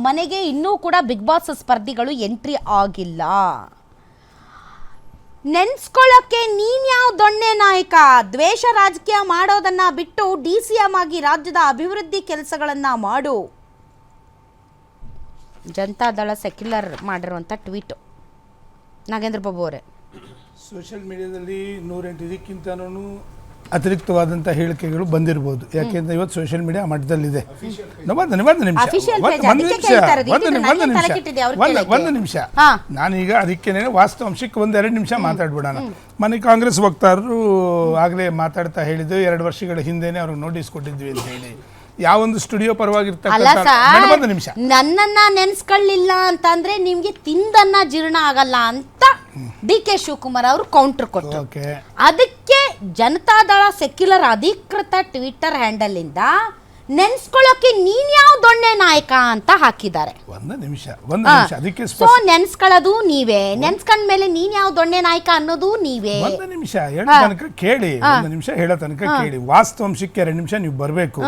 ಮನೆಗೆ ಇನ್ನೂ ಕೂಡ ಬಿಗ್ ಬಾಸ್ ಸ್ಪರ್ಧಿಗಳು ಎಂಟ್ರಿ ಆಗಿಲ್ಲ. ನೆನ್ಸ್ಕೊಳ್ಳೋಕ್ಕೆ ನೀನ್ ಯಾವ ದೊಣ್ಣೆ ನಾಯಕ? ದ್ವೇಷ ರಾಜಕೀಯ ಮಾಡೋದನ್ನ ಬಿಟ್ಟು DCM ಆಗಿ ರಾಜ್ಯದ ಅಭಿವೃದ್ಧಿ ಕೆಲಸಗಳನ್ನ ಮಾಡು. ಜನತಾದಳ ಸೆಕ್ಯುಲರ್ ಮಾಡಿರುವಂಥ ಟ್ವೀಟು. ನಾಗೇಂದ್ರ ಬಾಬು ಅವರೇ, ಸೋಷಿಯಲ್ ಮೀಡಿಯಾದಲ್ಲಿ 108 ಇದಕ್ಕಿಂತನೂ ಅತಿರಿಕ್ತವಾದಂಥ ಹೇಳಿಕೆಗಳು ಬಂದಿರಬಹುದು. ಯಾಕೆಂದ್ರೆ ಇವತ್ತು ಸೋಷಿಯಲ್ ಮೀಡಿಯಾ ಮಟ್ಟದಲ್ಲಿದೆ. ಒಂದು ನಿಮಿಷ ನಾನೀಗ ಅದಕ್ಕೇನೆ ವಾಸ್ತವಾಂಶಕ್ಕೆ 1-2 ನಿಮಿಷ ಮಾತಾಡ್ಬಿಡೋಣ. ಮನೆ ಕಾಂಗ್ರೆಸ್ ವಕ್ತಾರರು ಆಗಲೇ ಮಾತಾಡ್ತಾ ಹೇಳಿದ್ದು 2 ವರ್ಷಗಳ ಹಿಂದೆನೆ ಅವ್ರಿಗೆ ನೋಟಿಸ್ ಕೊಟ್ಟಿದ್ವಿ ಅಂತ ಹೇಳಿ. ಯಾವೊಂದು ಸ್ಟುಡಿಯೋ ಪರವಾಗಿರ್ತಕ್ಕಂಥ ನಿಮಿಷ ನನ್ನನ್ನ ನೆನ್ಸ್ಕೊಳ್ಳಿಲ್ಲ ಅಂತಂದ್ರೆ ನಿಮ್ಗೆ ತಿಂದನ್ನ ಜೀರ್ಣ ಆಗಲ್ಲ ಅಂತ DK ಶಿವಕುಮಾರ್ ಅವರು ಕೌಂಟರ್ ಕೊಟ್ಟರು. ಅದಕ್ಕೆ ಜನತಾದಳ ಸೆಕ್ಯುಲರ್ ಅಧಿಕೃತ ಟ್ವಿಟರ್ ಹ್ಯಾಂಡಲ್ ಇಂದ ನೆನ್ಸ್ಕೊಳ್ಳೋಕೆ ನೀನ್ ಯಾವ ದೊಣ್ಣೆ ನಾಯಕ ಅಂತ ಹಾಕಿದ್ದಾರೆ. ಒಂದು ನಿಮಿಷ ಅದಕ್ಕೆ ನೆನ್ಸ್ಕೊಳ್ಳೋದು ನೀವೇ, ನೆನ್ಸ್ಕೊಂಡ್ಮೇಲೆ ನೀನ್ ಯಾವ ದೊಣ್ಣೆ ನಾಯಕ ಅನ್ನೋದು ನೀವೇ. ಒಂದು ನಿಮಿಷ ಹೇಳೋ ತನಕ ಕೇಳಿ, ಹೇಳೋ ತನಕ ಕೇಳಿ. ವಾಸ್ತವಾಂಶಕ್ಕೆ 2 ನಿಮಿಷ ನೀವು ಬರಬೇಕು.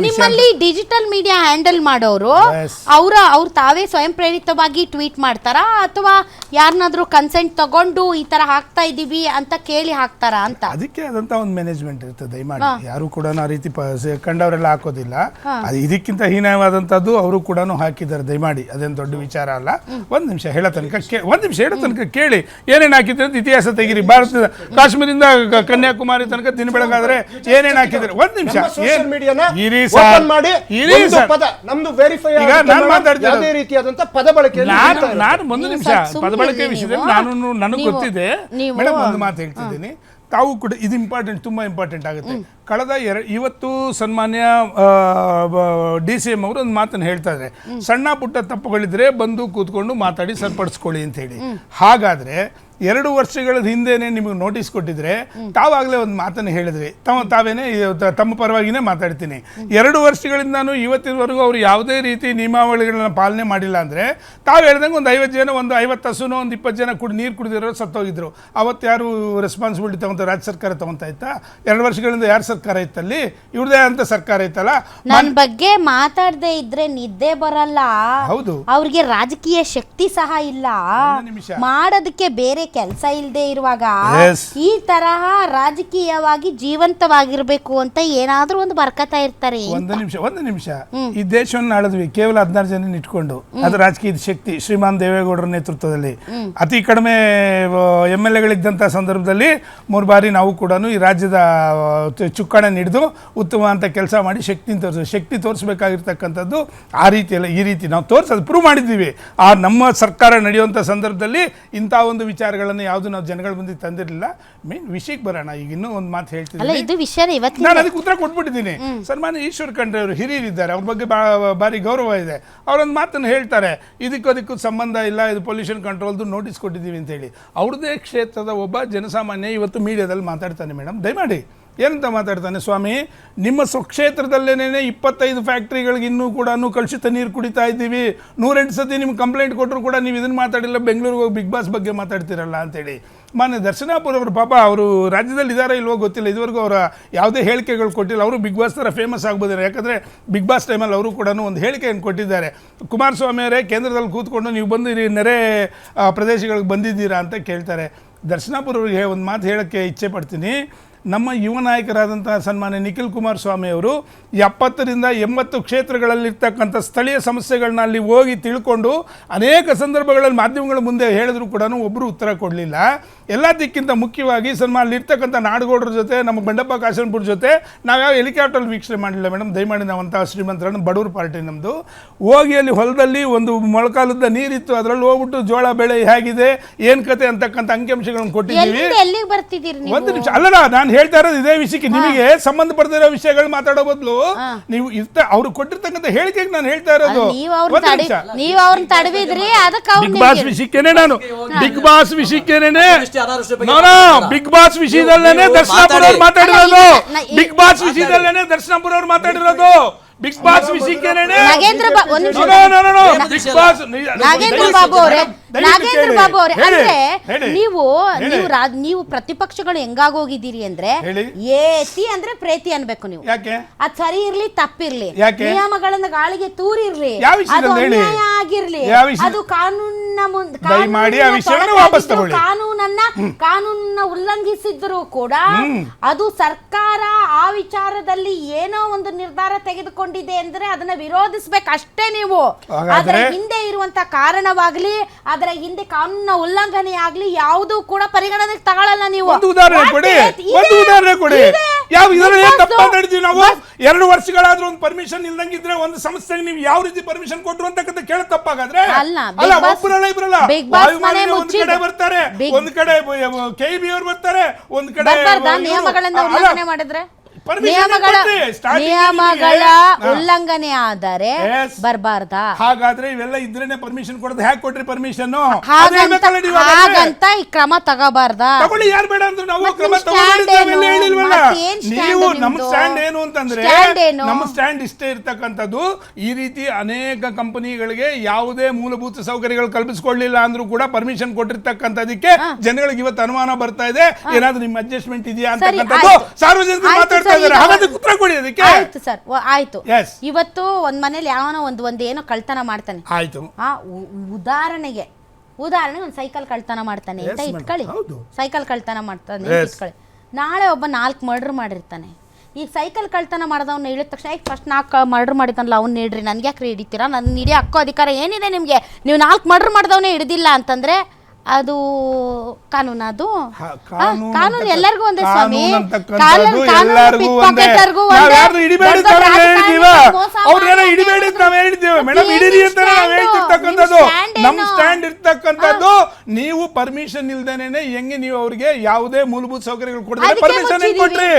ನಿಮ್ಮಲ್ಲಿ ಡಿಜಿಟಲ್ ಮೀಡಿಯಾ ಹ್ಯಾಂಡಲ್ ಮಾಡೋರು ಅವ್ರ ತಾವೇ ಸ್ವಯಂ ಪ್ರೇರಿತವಾಗಿ ಟ್ವೀಟ್ ಮಾಡ್ತಾರಾ ಅಥವಾ ಯಾರನ್ನಾದ್ರೂ ಕನ್ಸೆಂಟ್ ತಗೊಂಡು ಈ ತರ ಹಾಕ್ತಾ ಇದೀವಿ ಅಂತ ಕೇಳಿ ಹಾಕ್ತಾರಾ ಅಂತ? ಅದಕ್ಕೆ ಆದಂತ ಒಂದು ಮ್ಯಾನೇಜ್ಮೆಂಟ್ ಇರ್ತದೆ. ದಯಮಾಡಿ ಯಾರು ಕೂಡ ಆ ರೀತಿ ಕಂಡವರೆಲ್ಲ ಹಾಕೋದಿಲ್ಲ. ಅದು ಇದಕ್ಕಿಂತ ಹೀನವಾದಂತದ್ದು ಅವರು ಕೂಡ ಹಾಕಿದ್ದಾರೆ. ದಯಮಾಡಿ ಅದೇನು ದೊಡ್ಡ ವಿಚಾರ ಅಲ್ಲ. ಒಂದ್ ನಿಮಿಷ ಹೇಳೋ ತನಕ ಕೇಳಿ. ಏನೇನು ಹಾಕಿದ್ರೆ ಅಂತ ಇತಿಹಾಸ ತೆಗಿರಿ. ಭಾರತದ ಕಾಶ್ಮೀರಿಂದ ಕನ್ಯಾಕುಮಾರಿ ತನಕ ದಿನ ಬೆಳಗಾದ್ರೆ ಏನೇನು ಹಾಕಿದ್ರೆ ಒಂದ್ ನಿಮಿಷ ಪದ ಬಳಕೆ ವಿಷಯದಲ್ಲಿ ನನಗೆ ಗೊತ್ತಿದೆ ಮೇಡಮ್. ಒಂದು ಮಾತು ಹೇಳ್ತಿದ್ದೀನಿ, ತಾವು ಕೂಡ ಇದು ಇಂಪಾರ್ಟೆಂಟ್, ತುಂಬಾ ಇಂಪಾರ್ಟೆಂಟ್ ಆಗುತ್ತೆ. ಇವತ್ತು ಸನ್ಮಾನ್ಯ DCM ಅವರು ಒಂದು ಮಾತನ್ನು ಹೇಳ್ತಾ ಇದ್ದಾರೆ, ಸಣ್ಣ ಪುಟ್ಟ ತಪ್ಪುಗಳಿದ್ರೆ ಬಂದು ಕೂತ್ಕೊಂಡು ಮಾತಾಡಿ ಸರಿಪಡಿಸ್ಕೊಳ್ಳಿ ಅಂತ ಹೇಳಿ. ಹಾಗಾದ್ರೆ 2 ವರ್ಷಗಳ ಹಿಂದೆನೆ ನಿಮಗೆ ನೋಟಿಸ್ ಕೊಟ್ಟಿದ್ರೆ ತಾವಾಗಲೇ ಒಂದು ಮಾತನ್ನು ಹೇಳಿದ್ರಿ, ತಾವೇನೆ ತಮ್ಮ ಪರವಾಗಿನೇ ಮಾತಾಡ್ತೀನಿ. 2 ವರ್ಷಗಳಿಂದಾನು ಇವತ್ತಿನವರೆಗೂ ಅವರು ಯಾವುದೇ ರೀತಿ ನಿಯಮಾವಳಿಗಳನ್ನ ಪಾಲನೆ ಮಾಡಿಲ್ಲ ಅಂದ್ರೆ ತಾವು ಹೇಳ್ದಂಗೆ ಒಂದು 50 ಜನ, ಒಂದು 50 ಹಸುನೋ, ಒಂದು 20 ಜನ ನೀರು ಕುಡಿದಿರೋ ಸತ್ತೋಗಿದ್ರು. ಅವತ್ತು ಯಾರು ರೆಸ್ಪಾನ್ಸಿಬಿಲಿಟಿ ತಗೊಂತ? ರಾಜ್ಯ ಸರ್ಕಾರ ತಗೊಂತ ಇತ್ತಾ? 2 ವರ್ಷಗಳಿಂದ ಯಾರು ಸರ್ಕಾರ ಇತ್ತಲ್ಲಿ? ಇವ್ರದೇ ಅಂತ ಸರ್ಕಾರ ಇತ್ತಲ್ಲ. ನನ್ನ ಬಗ್ಗೆ ಮಾತಾಡದೆ ಇದ್ರೆ ನಿದ್ದೆ ಬರಲ್ಲ. ಹೌದು, ಅವ್ರಿಗೆ ರಾಜಕೀಯ ಶಕ್ತಿ ಸಹ ಇಲ್ಲ, ಮಾಡೋದಕ್ಕೆ ಬೇರೆ ಕೆಲಸ ಇಲ್ಲದೆ ಇರುವಾಗ ಈ ತರಹ ರಾಜಕೀಯವಾಗಿ ಜೀವಂತವಾಗಿರ್ಬೇಕು ಅಂತ ಏನಾದ್ರೂ ಒಂದು ಬರ್ಕತಾ ಇರ್ತಾರೆ. ಒಂದು ನಿಮಿಷ ಈ ದೇಶವನ್ನು ಆಳಿದ್ವಿ ಕೇವಲ 16 ಜನ ಇಟ್ಕೊಂಡು. ಅದು ರಾಜಕೀಯ ಶಕ್ತಿ ಶ್ರೀಮಾನ್ ದೇವೇಗೌಡರ ನೇತೃತ್ವದಲ್ಲಿ. ಅತಿ ಕಡಿಮೆ MLA-ಗಳಿದ್ದಂಥ ಸಂದರ್ಭದಲ್ಲಿ 3 ಬಾರಿ ನಾವು ಕೂಡ ಈ ರಾಜ್ಯದ ಚುಕ್ಕಾಣ ಹಿಡಿದು ಉತ್ತಮ ಅಂತ ಕೆಲಸ ಮಾಡಿ ಶಕ್ತಿ ತೋರಿಸಬೇಕಾಗಿರ್ತಕ್ಕಂಥದ್ದು ಆ ರೀತಿಯಲ್ಲ. ಈ ರೀತಿ ನಾವು ತೋರಿಸೋದು ಪ್ರೂವ್ ಮಾಡಿದ್ದೀವಿ. ನಮ್ಮ ಸರ್ಕಾರ ನಡೆಯುವಂಥ ಸಂದರ್ಭದಲ್ಲಿ ಇಂಥ ಒಂದು ವಿಚಾರಗಳನ್ನು ಯಾವುದು ನಾವು ಜನಗಳ ಮುಂದೆ ತಂದಿರಲಿಲ್ಲ. ಮೇನ್ ವಿಷಯಕ್ಕೆ ಬರೋಣ. ಈಗ ಇನ್ನೂ ಒಂದು ಮಾತು ಹೇಳ್ತಿದ್ದೀನಿ, ನಾನು ಅದಕ್ಕೆ ಉತ್ತರ ಕೊಟ್ಬಿಟ್ಟಿದ್ದೀನಿ. ಸನ್ಮಾನ್ಯ ಈಶ್ವರ್ ಖಂಡ್ರೆ ಅವರು ಹಿರಿಯರಿದ್ದಾರೆ, ಅವ್ರ ಬಗ್ಗೆ ಭಾರಿ ಗೌರವ ಇದೆ. ಅವರೊಂದು ಮಾತನ್ನು ಹೇಳ್ತಾರೆ, ಇದಕ್ಕೂ ಸಂಬಂಧ ಇಲ್ಲ, ಇದು ಪೊಲ್ಯೂಷನ್ ಕಂಟ್ರೋಲ್ದು ನೋಟಿಸ್ ಕೊಟ್ಟಿದ್ದೀವಿ ಅಂತ ಹೇಳಿ. ಅವ್ರದ್ದೇ ಕ್ಷೇತ್ರದ ಒಬ್ಬ ಜನಸಾಮಾನ್ಯ ಇವತ್ತು ಮೀಡಿಯಾದಲ್ಲಿ ಮಾತಾಡ್ತಾನೆ. ಮೇಡಮ್ ದಯಮಾಡಿ ಏನಂತ ಮಾತಾಡ್ತಾನೆ? ಸ್ವಾಮಿ, ನಿಮ್ಮ ಸ್ವಕ್ಷೇತ್ರದಲ್ಲೇನೇ 25 ಫ್ಯಾಕ್ಟ್ರಿಗಳಿಗೆ ಇನ್ನೂ ಕೂಡ ಕಲುಷಿತ ನೀರು ಕುಡಿತಾ ಇದ್ದೀವಿ. 108 ಸತಿ ನಿಮ್ಗೆ ಕಂಪ್ಲೇಂಟ್ ಕೊಟ್ಟರು ಕೂಡ ನೀವು ಇದನ್ನು ಮಾತಾಡಿಲ್ಲ, ಬೆಂಗಳೂರಿಗೆ ಹೋಗಿ ಬಿಗ್ ಬಾಸ್ ಬಗ್ಗೆ ಮಾತಾಡ್ತಿರಲ್ಲ ಅಂತೇಳಿ. ಮಾನ್ಯ ದರ್ಶನಾಪುರ ಅವರು ಪಾಪ ಅವರು ರಾಜ್ಯದಲ್ಲಿ ಇದ್ದಾರೋ ಇಲ್ವೋ ಗೊತ್ತಿಲ್ಲ, ಇದುವರೆಗೂ ಅವರ ಯಾವುದೇ ಹೇಳಿಕೆಗಳು ಕೊಟ್ಟಿಲ್ಲ. ಅವರು ಬಿಗ್ ಬಾಸ್ ಥರ ಫೇಮಸ್ ಆಗ್ಬೋದಾರೆ, ಯಾಕಂದರೆ ಬಿಗ್ ಬಾಸ್ ಟೈಮಲ್ಲಿ ಅವರು ಕೂಡ ಒಂದು ಹೇಳಿಕೆಯನ್ನು ಕೊಟ್ಟಿದ್ದಾರೆ. ಕುಮಾರಸ್ವಾಮಿ ಅವರೇ ಕೇಂದ್ರದಲ್ಲಿ ಕೂತ್ಕೊಂಡು ನೀವು ಬಂದು ನೆರೆ ಪ್ರದೇಶಗಳಿಗೆ ಬಂದಿದ್ದೀರಾ ಅಂತ ಕೇಳ್ತಾರೆ. ದರ್ಶನಾಪುರ ಅವರಿಗೆ ಒಂದು ಮಾತು ಹೇಳೋಕ್ಕೆ ಇಚ್ಛೆ ಪಡ್ತೀನಿ. ನಮ್ಮ ಯುವ ನಾಯಕರಾದಂಥ ಸನ್ಮಾನ್ಯ ನಿಖಿಲ್ ಕುಮಾರಸ್ವಾಮಿ ಅವರು 70ರಿಂದ 80 ಕ್ಷೇತ್ರಗಳಲ್ಲಿರ್ತಕ್ಕಂಥ ಸ್ಥಳೀಯ ಸಮಸ್ಯೆಗಳನ್ನ ಅಲ್ಲಿ ಹೋಗಿ ತಿಳ್ಕೊಂಡು ಅನೇಕ ಸಂದರ್ಭಗಳಲ್ಲಿ ಮಾಧ್ಯಮಗಳ ಮುಂದೆ ಹೇಳಿದ್ರು ಕೂಡ ಒಬ್ಬರು ಉತ್ತರ ಕೊಡಲಿಲ್ಲ. ಎಲ್ಲದಕ್ಕಿಂತ ಮುಖ್ಯವಾಗಿ ಅಲ್ಲಿರ್ತಕ್ಕಂಥ ನಾಡಗೌಡರ ಜೊತೆ, ನಮ್ಮ ಬಂಡಪ್ಪ ಕಾಶನ್ಪುರ ಜೊತೆ ನಾವು ಯಾವ ಹೆಲಿಕಾಪ್ಟರ್ ವೀಕ್ಷಣೆ ಮಾಡಲಿಲ್ಲ. ಮೇಡಮ್ ದಯಮಾಡಿ ನಾವಂಥ ಶ್ರೀಮಂತರನ್ನು, ಬಡವ್ರ ಪಾರ್ಟಿ ನಮ್ಮದು. ಹೋಗಿ ಅಲ್ಲಿ ಹೊಲದಲ್ಲಿ ಒಂದು ಮೊಳಕಾಲದ ನೀರಿತ್ತು, ಅದರಲ್ಲಿ ಹೋಗ್ಬಿಟ್ಟು ಜೋಳ ಬೆಳೆ ಹೇಗಿದೆ, ಏನು ಕತೆ ಅಂತಕ್ಕಂಥ ಅಂಕಿಅಂಶಗಳನ್ನು ಕೊಟ್ಟಿದ್ದೀವಿ. ಒಂದು ನಿಮಿಷ ಅಲ್ಲಲ್ಲ, ನಾನು ಹೇಳ್ತಾ ಇರೋದು ಇದೇ ವಿಷಯಕ್ಕೆ. ನಿಮಗೆ ಸಂಬಂಧಪಡ್ತಿರೋ ವಿಷಯಗಳು ಮಾತಾಡೋ ಬದಲು ನೀವು ಅವ್ರು ಕೊಟ್ಟಿರ್ತಕ್ಕಂಥ ಹೇಳಿಕೆಗೆ ನಾನು ಹೇಳ್ತಾ ಇರೋದು. ಬಿಗ್ ಬಾಸ್ ವಿಷಯಕ್ಕೇನೆ ನಾನು ಬಿಗ್ ಬಾಸ್ ವಿಷಯಕ್ಕೇನೆ ಬಿಗ್ ಬಾಸ್ ವಿಷಯದಲ್ಲೇನೆ ದರ್ಶನಾಪುರ ಅವ್ರು ಮಾತಾಡಿರೋದು. ಬಿಗ್ ಬಾಸ್ ವಿಷಯದಲ್ಲೇನೆ ದರ್ಶನಾಪುರ ಅವ್ರು ಮಾತಾಡಿರೋದು. ಬಿಗ್ ಬಾಸ್ ವಿಷಯಕ್ಕೇನೆ ದಯವಿಟ್ಟು ನಾಗೇಂದ್ರ ಕೇಳಿ. ಬಾಬು ಅವರೇ, ಹೇಳಿ, ಅಂದ್ರೆ ಹೇಳಿ. ನೀವು ಪ್ರತಿಪಕ್ಷಗಳು ಹೆಂಗಾಗೋಗಿದ್ದೀರಿ ಅಂದ್ರೆ ಹೇಳಿ. ಏತಿ ಅಂದ್ರೆ ಪ್ರೇತಿ ಅನ್ಬೇಕು ನೀವು. ಯಾಕೆ ಅದ್ ಸರಿ ಇರ್ಲಿ ತಪ್ಪಿರ್ಲಿ, ಯಾಕೆ? ನಿಯಮಗಳನ್ನ ಗಾಳಿಗೆ ತೂರಿರ್ಲಿ, ಯಾವ ವಿಷಯದಲ್ಲಿ ಅದು ಹೇಳಿ? ಅನ್ಯಾಯ ಆಗಿರ್ಲಿ, ಯಾವ ವಿಷಯ? ಅದು ಕಾನೂನಿನ ದಯಮಾಡಿ ಆ ವಿಷಯವನ್ನ ವಾಪಸ್ ತಗೊಳ್ಳಿ. ಕಾನೂನನ್ನ ಉಲ್ಲಂಘಿಸಿದ್ರು ಕೂಡ ಅದು ಸರ್ಕಾರ ಆ ವಿಚಾರದಲ್ಲಿ ಏನೋ ಒಂದು ನಿರ್ಧಾರ ತೆಗೆದುಕೊಂಡಿದೆ ಅಂದ್ರೆ ಅದನ್ನ ವಿರೋಧಿಸ್ಬೇಕು ಅಷ್ಟೇ ನೀವು. ಅದರ ಹಿಂದೆ ಇರುವಂತ ಕಾರಣವಾಗ್ಲಿ, ಅದರ ಹಿಂದೆ ಕಾನೂನಿನ ಉಲ್ಲಂಘನೆ ಆಗ್ಲಿ ಯಾವುದೂ ಕೂಡ ಪರಿಗಣನೆಗೆ ತಗೊಳ್ಳಲ್ಲ ನೀವು. ಒಂದು ಉದಾಹರಣೆ ಕೊಡಿ, ಒಂದು ಉದಾಹರಣೆ ಕೊಡಿ. ಯಾವ ಇದರಲ್ಲಿ ಏನ್ ತಪ್ಪ ಮಾಡಿದ್ವಿ ನಾವು? 2 ವರ್ಷಗಳಾದ್ರೂ ಒಂದು ಪರ್ಮಿಷನ್ ಇಲ್ದಂಗಿದ್ರೆ ಒಂದು ಸಂಸ್ಥೆಗೆ ನೀವು ಯಾವ ರೀತಿ ಪರ್ಮಿಷನ್ ಕೊಟ್ರು ಅಂತಕ್ಕಂಥ ಕೇಳ ತಪ್ಪಾಗಾದ್ರೆ ಅಲ್ಲ, ಒಬ್ಬರಲ್ಲ ಇಬ್ರಲ್ಲ, ಬಿಗ್ ಬಾಸ್ ಮನೆ ವಾಯುಮಾಲಿನ್ಯ ಒಂದ್ ಮುಚ್ಚಿದ್ದು. ಕಡೆ ಬರ್ತಾರೆ, ಒಂದ್ ಕಡೆ KEB ಅವ್ರು ಬರ್ತಾರೆ, ಒಂದ್ ಕಡೆ ನಿಯಮಗಳಿಂದ ಉಲ್ಲಂಘನೆ ಮಾಡಿದ್ರೆ permission ಕೊಟ್ರಿ, starting ನಿಯಮಗಳ ನಿಮಗೆ. ಉಲ್ಲಂಘನೆ ಆದರೆ Yes. ಬರಬಾರ್ದಾ? ಹಾಗಾದ್ರೆ ಇವೆಲ್ಲ ಇದ್ರೇನೆ ಪರ್ಮಿಷನ್ ಕೊಡೋದು. ಹ್ಯಾಕ್ ಕೊಟ್ರಿ ಪರ್ಮಿಷನ್? ಹಾಗಂತ ಈ ಕ್ರಮ ತಗೋಬಾರ್ದಾ? ತಗೊಳ್ಳಿ, ಯಾರು ಬೇಡ ಅಂದ್ರೆ ನಾವು ಮತ್ತ್ ಕ್ರಮ ನಿಮ್ stand ತಗೊಂಡಿದ್ದೇವೆ, ಏನು? ಹೇಳಿಲ್ವಲ್ಲ? ಮತ್ತೇನ್ stand ನೀವು ನಮ್ಮ ನಿಮ್ದು? ಸ್ಟ್ಯಾಂಡ್ ಏನು ಅಂತಂದ್ರೆ Stand ಏನು? ನಮ್ಮ ಸ್ಟ್ಯಾಂಡ್ ಇಷ್ಟೇ ಇರ್ತಕ್ಕಂಥದ್ದು. ಈ ರೀತಿ ಅನೇಕ ಕಂಪನಿಗಳಿಗೆ ಯಾವುದೇ ಮೂಲಭೂತ ಸೌಕರ್ಯಗಳು ಕಲ್ಪಿಸಿಕೊಳ್ಳಿಲ್ಲ ಅಂದ್ರೂ ಕೂಡ ಪರ್ಮಿಷನ್ ಕೊಟ್ಟಿರ್ತಕ್ಕಂಥದಕ್ಕೆ ಜನಗಳಿಗೆ ಇವತ್ತು ಅನುಮಾನ ಬರ್ತಾ ಇದೆ, ಏನಾದ್ರೂ ನಿಮ್ಮ ಅಡ್ಜಸ್ಟ್ಮೆಂಟ್ ಇದೆಯಾ ಅಂತಕ್ಕಂಥದ್ದು ಸಾರ್ವಜನಿಕರು ಮಾತಾಡ್ತಾ ಇದ್ದಾರೆ. ಹಾಗಾದ್ರೆ ಉತ್ತರ ಕೊಡಿ ಅದಕ್ಕೆ. ಆಯ್ತು ಸರ್, ಆಯ್ತು. Yes. ಇವತ್ತು ಒಂದ್ ಮನೇಲಿ ಯಾವನೋ ಒಂದ್ ಏನೋ ಕಳ್ತನ ಮಾಡ್ತಾನೆ. ಆಯ್ತು. ಉದಾಹರಣೆಗೆ ಒಂದು ಸೈಕಲ್ ಕಳ್ತನ ಮಾಡ್ತಾನೆ ಅಂತ Yes, ಇಟ್ಕೊಳ್ಳಿ. madam. ಹೌದು. ಸೈಕಲ್ ಕಳ್ತನ ಮಾಡ್ತಾನೆ Yes. ಇಟ್ಕೊಳ್ಳಿ. ನಾಳೆ ಒಬ್ಬ 4 ಮರ್ಡರ್ ಮಾಡಿರ್ತಾನೆ. ಈಗ ಸೈಕಲ್ ಕಳ್ತನ ಮಾಡಿದವ್ನ ಹೇಳಿದ ತಕ್ಷಣ ಫಸ್ಟ್ 4 ಮರ್ಡರ್ ಮಾಡಿದ್ನಲ್ಲ ಅವ್ನು ಹಿಡ್ರಿ, ನನ್ಗೆ ಯಾಕ್ರಿ ಹಿಡಿತೀರಾ? ನನ್ನ ಹಿಡಿಯೋ ಹಕ್ಕೋ ಅಧಿಕಾರ ಏನಿದೆ ನಿಮಗೆ? ನೀವು 4 ಮರ್ಡರ್ ಮಾಡಿದವನೇ ಹಿಡಿದಿಲ್ಲ ಅಂತಂದ್ರೆ ಅದು ಕಾನೂನು. ಅದು ಕಾನೂನು ಎಲ್ಲರಿಗೂ ಒಂದೇ ಸ್ವಾಮಿ. ಎಲ್ಲರಿಗೂ ಒಂದೇ. ನಾವ್ಯಾರು ಹಿಡಿಬೇಡಿ ಅಂತ ಹೇಳಿದೀವ? ಅವ್ರನ್ನೆಲ್ಲ ಹಿಡಿಬೇಡಿ ಅಂತ ನಾವ್ ಹೇಳಿದ್ದೇವೆ ಮೇಡಮ್, ಹಿಡೀರಿ ಅಂತ ನಾವ್ ಹೇಳ್ತಿರ್ತಕ್ಕಂಥದ್ದು. ನಮ್ ಸ್ಟ್ಯಾಂಡ್ ಇರ್ತಕ್ಕಂಥದ್ದು, ನೀವು ಪರ್ಮಿಷನ್ ಇಲ್ದೇನೆ ಹೆಂಗೆ ನೀವು ಅವ್ರಿಗೆ ಯಾವುದೇ ಮೂಲಭೂತ ಸೌಕರ್ಯಗಳು ಕೊಡ್ತಾರೆ ಪರ್ಮಿಷನ್ ಕೊಟ್ರಿ?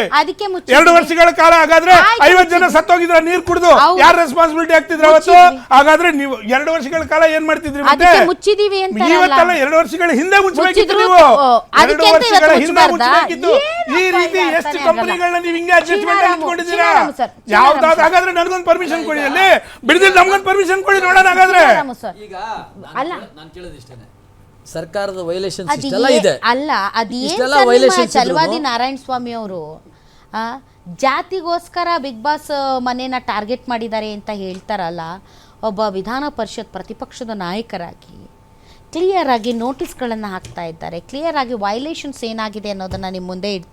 2 ವರ್ಷಗಳ ಕಾಲ ಹಾಗಾದ್ರೆ 50 ಜನ ಸತ್ತೋಗಿದ್ರ ನೀರ್ ಕುಡಿದು ಯಾರು ರೆಸ್ಪಾನ್ಸಿಬಿಲಿಟಿ ಆಗ್ತಿದ್ರ ಅವತ್ತು? ಹಾಗಾದ್ರೆ ನೀವು 2 ವರ್ಷಗಳ ಕಾಲ ಏನ್ ಮಾಡ್ತಿದ್ರಿ? ಮತ್ತೆ ಮುಚ್ಚಿದೀವಿ ಅಂತ ಇವತ್ತೆಲ್ಲ 2 ವರ್ಷಗಳ ಹಿಂದೆ ಮುಚ್ಚಬೇಕಿತ್ತು ನೀವು. 2 ವರ್ಷಗಳ ಹಿಂದೆ ಮುಚ್ಚಬೇಕಿತ್ತು. ಈ ರೀತಿ ಎಷ್ಟು ಕಂಪನಿಗಳನ್ನ ನೀವು ಹಿಂಗೆ ಅಡ್ಜಸ್ಟ್ಮೆಂಟ್ ಇಟ್ಕೊಂಡಿದ್ದೀರಾ? ಯಾವ್ದಾದ್ರು ಹಾಗಾದ್ರೆ ನನಗೊಂದು ಪರ್ಮಿಷನ್ ಕೊಡಿ, ಅಲ್ಲಿ ಬಿಡದಿಲ್ಲ ನಮ್ಗೊಂದು ಪರ್ಮಿಷನ್ ಕೊಡಿ ನೋಡೋಣ. ಹಾಗಾದ್ರೆ ಈಗ ನಾನು ಕೇಳೋದಿಷ್ಟೇನೆ, ಸರ್ಕಾರದ ವೈಲೇಷನ್ಸ್ ಇಷ್ಟೆಲ್ಲ ಇದೆ ಅಲ್ಲ, ಇಷ್ಟೆಲ್ಲ ವೈಲೇಷನ್ಸ್ ಚಲವಾದಿ ನಾರಾಯಣ ಸ್ವಾಮಿ ಅವರು ಜಾತಿಗೋಸ್ಕರ ಬಿಗ್ ಬಾಸ್ ಮನೇನ ಟಾರ್ಗೆಟ್ ಮಾಡಿದ್ದಾರೆ ಅಂತ ಹೇಳ್ತಾರಲ್ಲ. ಒಬ್ಬ ವಿಧಾನ ಪರಿಷತ್ ಪ್ರತಿಪಕ್ಷದ ನಾಯಕರಾಗಿ ಕ್ಲಿಯರ್ ಆಗಿ ನೋಟಿಸ್ಗಳನ್ನು ಹಾಕ್ತಾ ಇದ್ದಾರೆ. ಕ್ಲಿಯರ್ ಆಗಿ ವೈಲೇಷನ್ಸ್ ಏನಾಗಿದೆ ಅನ್ನೋದನ್ನ ನಿಮ್ಮ ಮುಂದೆ ಇಡ್ತಾ